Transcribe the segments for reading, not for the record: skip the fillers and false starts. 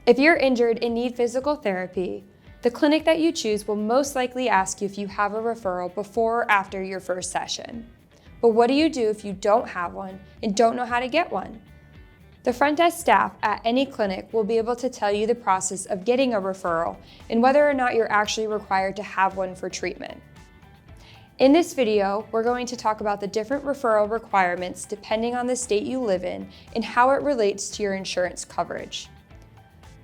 If you're injured and need physical therapy, the clinic that you choose will most likely ask you if you have a referral before or after your first session. But what do you do if you don't have one and don't know how to get one? The front desk staff at any clinic will be able to tell you the process of getting a referral and whether or not you're actually required to have one for treatment. In this video, we're going to talk about the different referral requirements depending on the state you live in and how it relates to your insurance coverage.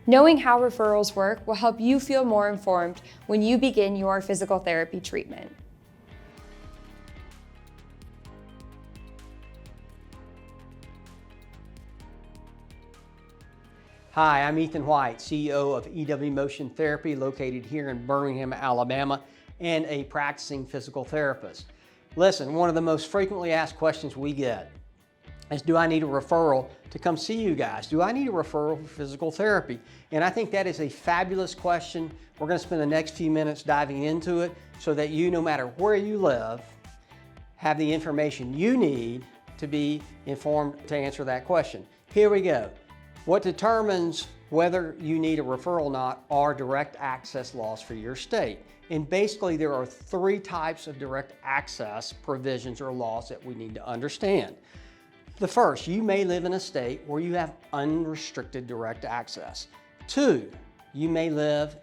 Knowing how referrals work will help you feel more informed when you begin your physical therapy treatment. Hi, I'm Ethan White, CEO of EW Motion Therapy, located here in Birmingham, Alabama, and a practicing physical therapist. Listen, one of the most frequently asked questions we get is, do I need a referral to come see you guys? Do I need a referral for physical therapy? And I think that is a fabulous question. We're going to spend the next few minutes diving into it so that you, no matter where you live, have the information you need to be informed to answer that question. Here we go. What determines whether you need a referral or not are direct access laws for your state. And basically there are three types of direct access provisions or laws that we need to understand. The first, you may live in a state where you have unrestricted direct access. Two, you may live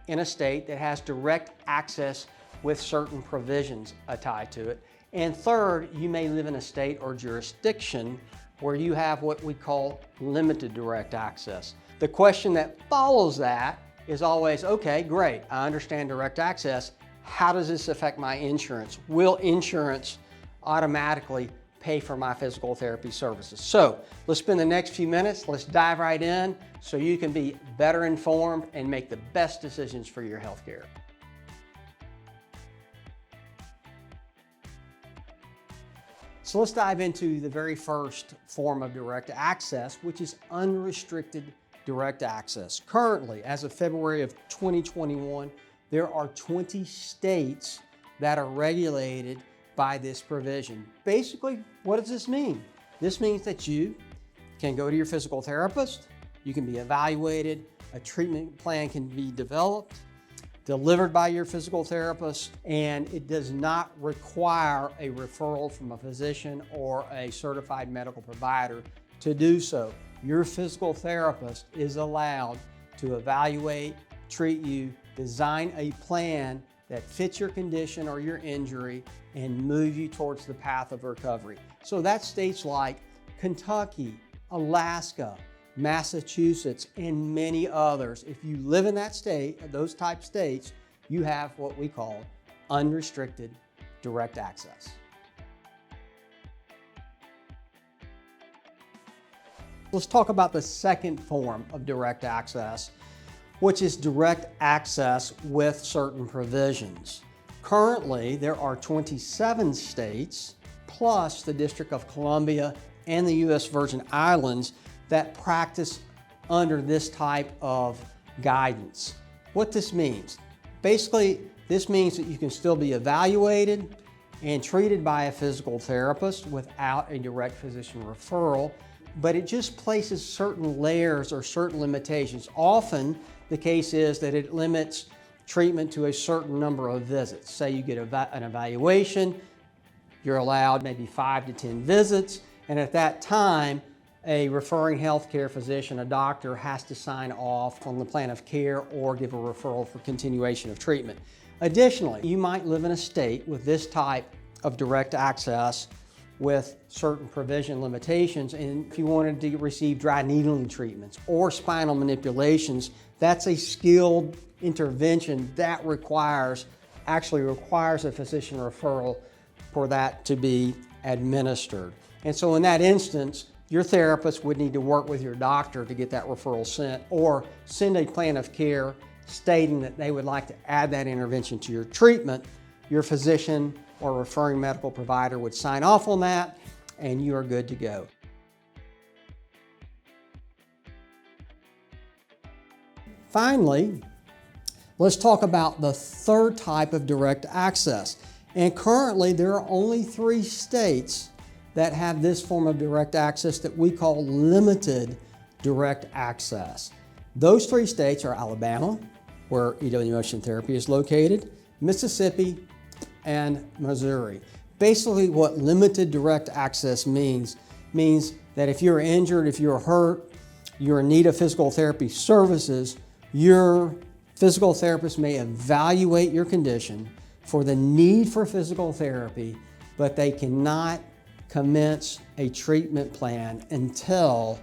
in a state that has direct access with certain provisions tied to it. And third, you may live in a state or jurisdiction where you have what we call limited direct access. The question that follows that is always, okay, great, I understand direct access. How does this affect my insurance? Will insurance automatically pay for my physical therapy services? So let's spend the next few minutes, let's dive right in so you can be better informed and make the best decisions for your healthcare. So let's dive into the very first form of direct access, which is unrestricted direct access. Currently, as of February of 2021, there are 20 states that are regulated by this provision. Basically, what does this mean? This means that you can go to your physical therapist, you can be evaluated, a treatment plan can be developed, delivered by your physical therapist, and it does not require a referral from a physician or a certified medical provider to do so. Your physical therapist is allowed to evaluate, treat you, design a plan that fits your condition or your injury and move you towards the path of recovery. So that's states like Kentucky, Alaska, Massachusetts, and many others. If you live in that state, those type states, you have what we call unrestricted direct access. Let's talk about the second form of direct access, which is direct access with certain provisions. Currently, there are 27 states, plus the District of Columbia and the U.S. Virgin Islands, that practice under this type of guidance. What this means? Basically, this means that you can still be evaluated and treated by a physical therapist without a direct physician referral, but it just places certain layers or certain limitations. Often, the case is that it limits treatment to a certain number of visits. Say you get an evaluation, you're allowed maybe 5 to 10 visits, and at that time, a referring healthcare physician, a doctor, has to sign off on the plan of care or give a referral for continuation of treatment. Additionally, you might live in a state with this type of direct access with certain provision limitations, and if you wanted to receive dry needling treatments or spinal manipulations, that's a skilled intervention that actually requires a physician referral for that to be administered. And so in that instance, your therapist would need to work with your doctor to get that referral sent, or send a plan of care stating that they would like to add that intervention to your treatment. Your physician or referring medical provider would sign off on that, and you are good to go. Finally, let's talk about the third type of direct access. And currently, there are only 3 states that have this form of direct access that we call limited direct access. Those 3 states are Alabama, where EW motion therapy is located, Mississippi, and Missouri. Basically, what limited direct access means that if you're injured, if you're hurt, you're in need of physical therapy services, your physical therapist may evaluate your condition for the need for physical therapy, but they cannot commence a treatment plan until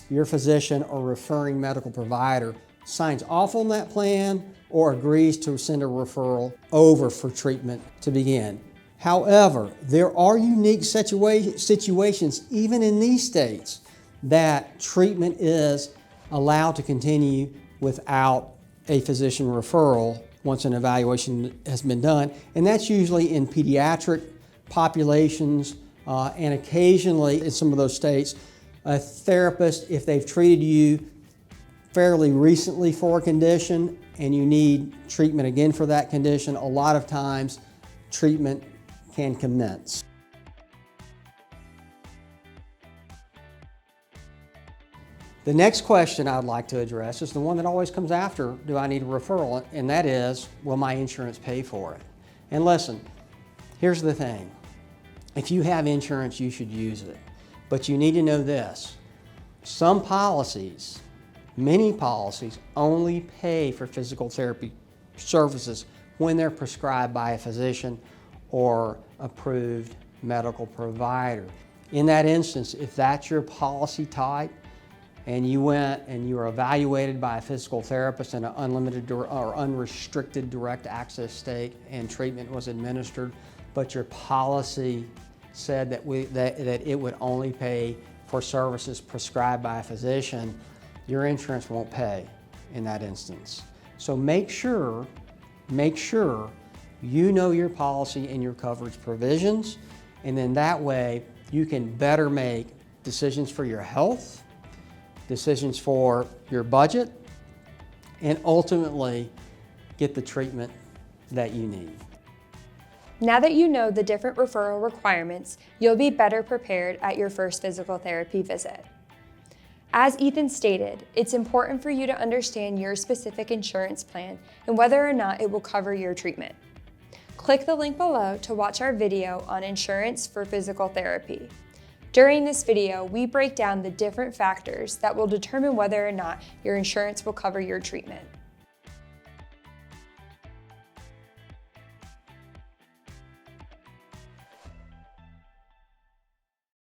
your physician or referring medical provider signs off on that plan or agrees to send a referral over for treatment to begin. However, there are unique situations, even in these states, that treatment is allowed to continue without a physician referral once an evaluation has been done. And that's usually in pediatric populations and occasionally in some of those states, a therapist, if they've treated you fairly recently for a condition and you need treatment again for that condition, a lot of times treatment can commence. The next question I'd like to address is the one that always comes after, do I need a referral? And that is, will my insurance pay for it? And listen, here's the thing. If you have insurance, you should use it. But you need to know this. Some policies, many policies, only pay for physical therapy services when they're prescribed by a physician or approved medical provider. In that instance, if that's your policy type, and you went and you were evaluated by a physical therapist in an unlimited or unrestricted direct access state and treatment was administered, but your policy said that it would only pay for services prescribed by a physician, your insurance won't pay in that instance. So make sure you know your policy and your coverage provisions, and then that way you can better make decisions for your health, decisions for your budget, and ultimately get the treatment that you need. Now that you know the different referral requirements, you'll be better prepared at your first physical therapy visit. As Ethan stated, it's important for you to understand your specific insurance plan and whether or not it will cover your treatment. Click the link below to watch our video on insurance for physical therapy. During this video, we break down the different factors that will determine whether or not your insurance will cover your treatment.